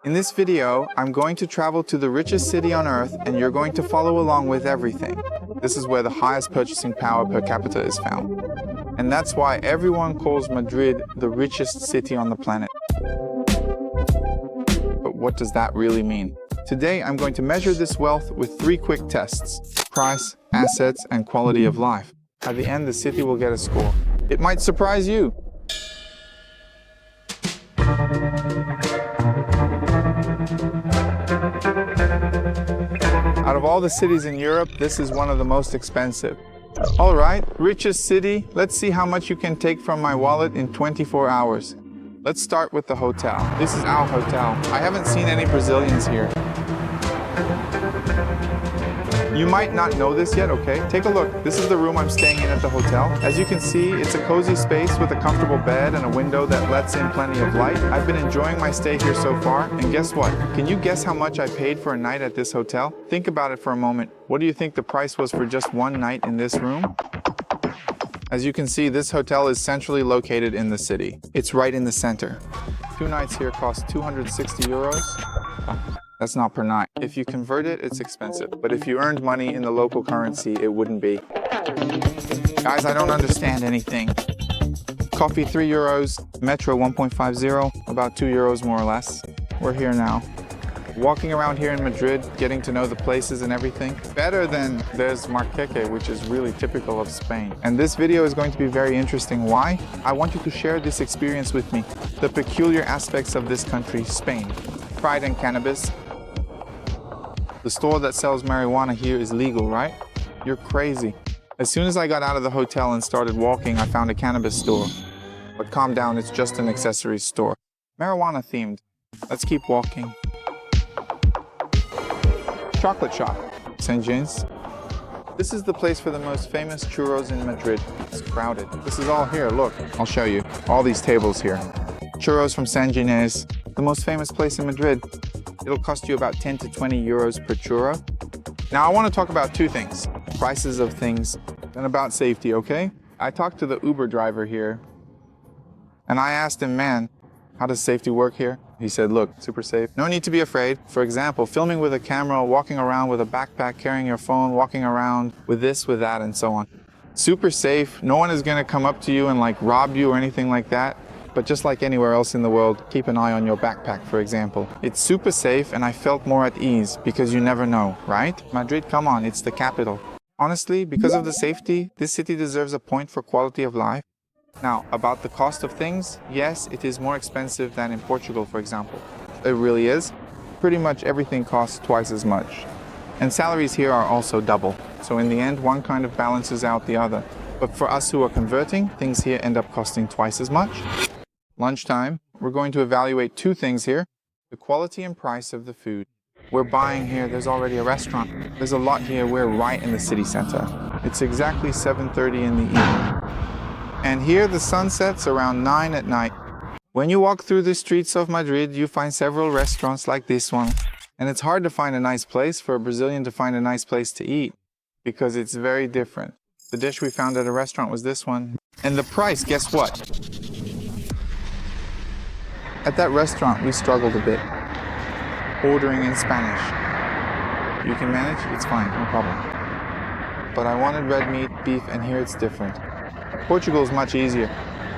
In this video, I'm going to travel to the richest city on earth and you're going to follow along with everything. This is where the highest purchasing power per capita is found. And that's why everyone calls Madrid the richest city on the planet. But what does that really mean? Today, I'm going to measure this wealth with 3 quick tests: price, assets, and quality of life. At the end, the city will get a score. It might surprise you. Out of all the cities in Europe, this is one of the most expensive. All right, richest city, let's see how much you can take from my wallet in 24 hours. Let's start with the hotel. This is our hotel. I haven't seen any Brazilians here. You might not know this yet, okay? Take a look. This is the room I'm staying in at the hotel. As you can see, it's a cozy space with a comfortable bed and a window that lets in plenty of light. I've been enjoying my stay here so far, and guess what? Can you guess how much I paid for a night at this hotel? Think about it for a moment. What do you think the price was for just one night in this room? As you can see, this hotel is centrally located in the city. It's right in the center. 2 nights here cost 260 euros. That's not per night. If you convert it, it's expensive. But if you earned money in the local currency, it wouldn't be. Guys, I don't understand anything. Coffee, 3 euros. Metro, 1.50. About 2 euros more or less. We're here now. Walking around here in Madrid, getting to know the places and everything. Better than there's Marqueque, which is really typical of Spain. And this video is going to be very interesting. Why? I want you to share this experience with me. The peculiar aspects of this country, Spain. Pride in cannabis. The store that sells marijuana here is legal, right? You're crazy. As soon as I got out of the hotel and started walking, I found a cannabis store. But calm down, it's just an accessories store. Marijuana themed. Let's keep walking. Chocolate shop. St. James. This is the place for the most famous churros in Madrid. It's crowded. This is all here, look. I'll show you. All these tables here. Churros from San Ginés, the most famous place in Madrid. It'll cost you about 10 to 20 euros per churro. Now I want to talk about 2 things. Prices of things and about safety, okay? I talked to the Uber driver here and I asked him, man, how does safety work here? He said, look, super safe. No need to be afraid. For example, filming with a camera, walking around with a backpack, carrying your phone, walking around with this, with that, and so on. Super safe. No one is going to come up to you and like rob you or anything like that. But just like anywhere else in the world, keep an eye on your backpack, for example. It's super safe and I felt more at ease because you never know, right? Madrid, come on, it's the capital. Honestly, because of the safety, this city deserves a point for quality of life. Now, about the cost of things, yes, it is more expensive than in Portugal, for example. It really is. Pretty much everything costs twice as much. And salaries here are also double. So in the end, one kind of balances out the other. But for us who are converting, things here end up costing twice as much. Lunchtime, we're going to evaluate 2 things here. The quality and price of the food. We're buying here, there's already a restaurant. There's a lot here, we're right in the city center. It's exactly 7:30 in the evening. And here the sun sets around 9 at night. When you walk through the streets of Madrid, you find several restaurants like this one. And it's hard to find a nice place for a Brazilian to find a nice place to eat because it's very different. The dish we found at a restaurant was this one. And the price, guess what? At that restaurant, we struggled a bit, ordering in Spanish. You can manage? It's fine, no problem. But I wanted red meat, beef, and here it's different. Portugal is much easier.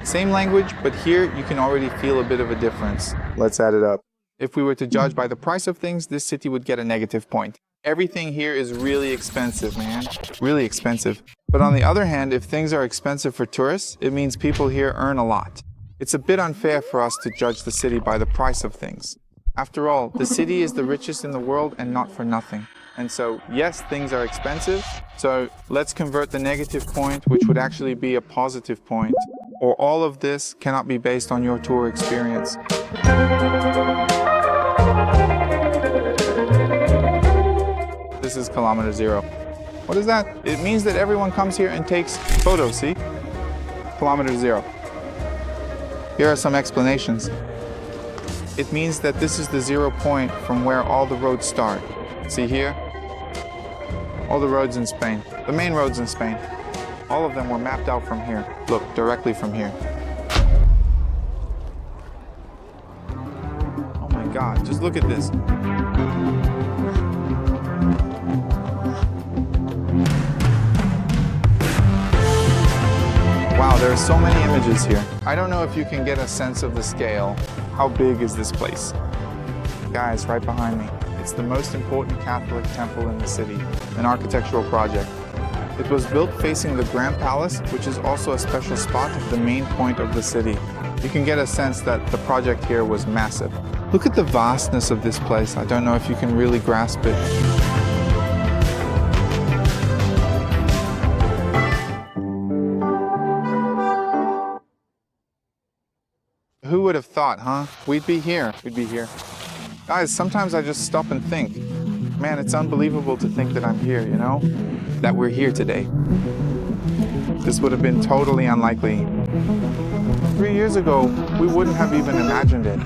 Same language, but here you can already feel a bit of a difference. Let's add it up. If we were to judge by the price of things, this city would get a negative point. Everything here is really expensive, man. Really expensive. But on the other hand, if things are expensive for tourists, it means people here earn a lot. It's a bit unfair for us to judge the city by the price of things. After all, the city is the richest in the world and not for nothing. And so, yes, things are expensive. So let's convert the negative point, which would actually be a positive point. Or all of this cannot be based on your tour experience. This is kilometer 0. What is that? It means that everyone comes here and takes photos, see? Kilometer 0. Here are some explanations. It means that this is the 0 point from where all the roads start. See here? All the roads in Spain, the main roads in Spain. All of them were mapped out from here. Look, directly from here. God, just look at this. Wow, there are so many images here. I don't know if you can get a sense of the scale. How big is this place? Guys, right behind me. It's the most important Catholic temple in the city, an architectural project. It was built facing the Grand Palace, which is also a special spot at the main point of the city. You can get a sense that the project here was massive. Look at the vastness of this place. I don't know if you can really grasp it. Who would have thought, huh? We'd be here. Guys, sometimes I just stop and think, man, it's unbelievable to think that I'm here, you know? That we're here today. This would have been totally unlikely. 3 years ago, we wouldn't have even imagined it.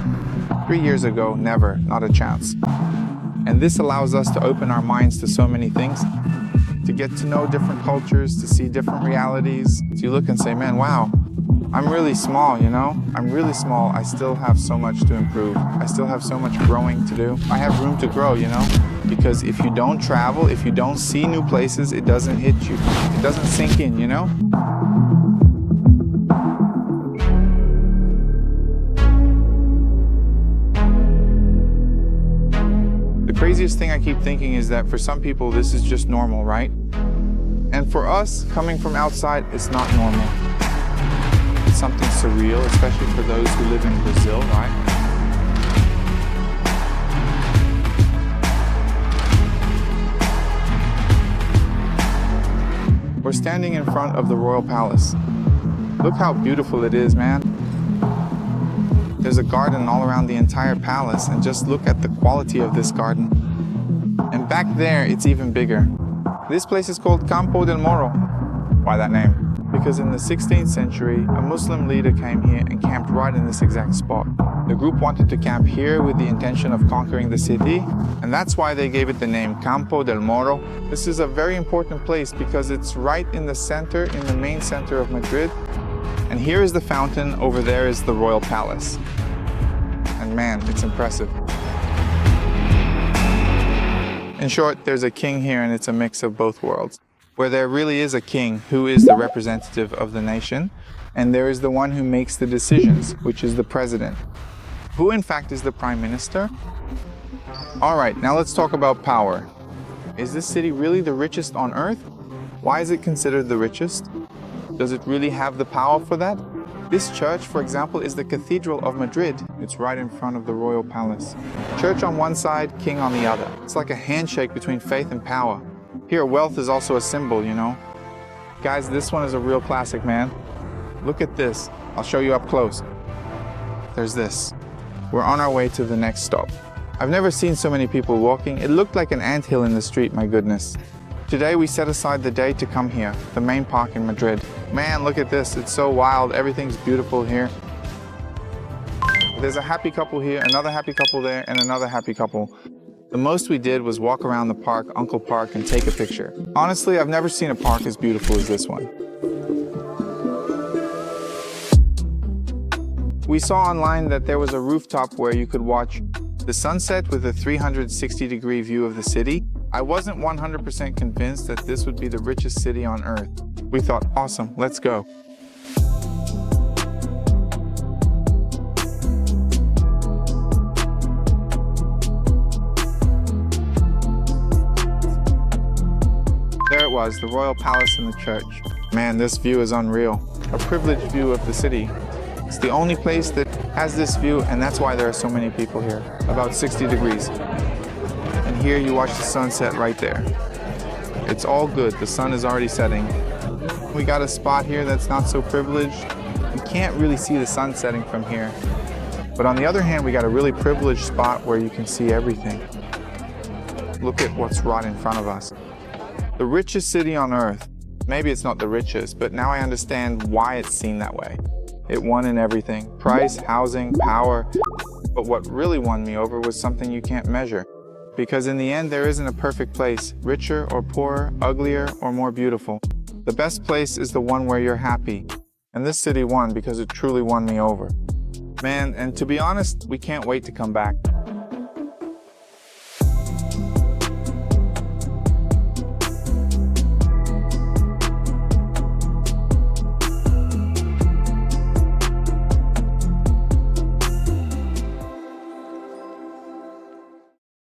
3 years ago, never, not a chance. And this allows us to open our minds to so many things, to get to know different cultures, to see different realities. So you look and say, man, wow, I'm really small, you know? I'm really small. I still have so much to improve. I still have so much growing to do. I have room to grow, you know? Because if you don't travel, if you don't see new places, it doesn't hit you. It doesn't sink in, you know? The craziest thing I keep thinking is that for some people, this is just normal, right? And for us, coming from outside, it's not normal. It's something surreal, especially for those who live in Brazil, right? We're standing in front of the Royal Palace. Look how beautiful it is, man. There's a garden all around the entire palace, and just look at the quality of this garden. And back there, it's even bigger. This place is called Campo del Moro. Why that name? Because in the 16th century, a Muslim leader came here and camped right in this exact spot. The group wanted to camp here with the intention of conquering the city, and that's why they gave it the name Campo del Moro. This is a very important place because it's right in the center, in the main center of Madrid. And here is the fountain, over there is the Royal Palace. And man, it's impressive. In short, there's a king here and it's a mix of both worlds. Where there really is a king who is the representative of the nation, and there is the one who makes the decisions, which is the president, who in fact is the prime minister. All right, now let's talk about power. Is this city really the richest on earth? Why is it considered the richest? Does it really have the power for that? This church, for example, is the Cathedral of Madrid. It's right in front of the Royal Palace. Church on one side, king on the other. It's like a handshake between faith and power. Here, wealth is also a symbol, you know? Guys, this one is a real classic, man. Look at this. I'll show you up close. There's this. We're on our way to the next stop. I've never seen so many people walking. It looked like an anthill in the street, my goodness. Today, we set aside the day to come here, the main park in Madrid. Man, look at this. It's so wild. Everything's beautiful here. There's a happy couple here, another happy couple there, and another happy couple. The most we did was walk around the park, Uncle Park, and take a picture. Honestly, I've never seen a park as beautiful as this one. We saw online that there was a rooftop where you could watch the sunset with a 360-degree view of the city. I wasn't 100% convinced that this would be the richest city on earth. We thought, awesome, let's go. There it was, the Royal Palace and the church. Man, this view is unreal. A privileged view of the city. It's the only place that has this view, and that's why there are so many people here. About 60 degrees. And here you watch the sunset right there. It's all good, the sun is already setting. We got a spot here that's not so privileged. You can't really see the sun setting from here. But on the other hand, we got a really privileged spot where you can see everything. Look at what's right in front of us. The richest city on earth. Maybe it's not the richest, but now I understand why it's seen that way. It won in everything. Price, housing, power. But what really won me over was something you can't measure. Because in the end, there isn't a perfect place, richer or poorer, uglier or more beautiful. The best place is the one where you're happy. And this city won because it truly won me over. Man, and to be honest, we can't wait to come back.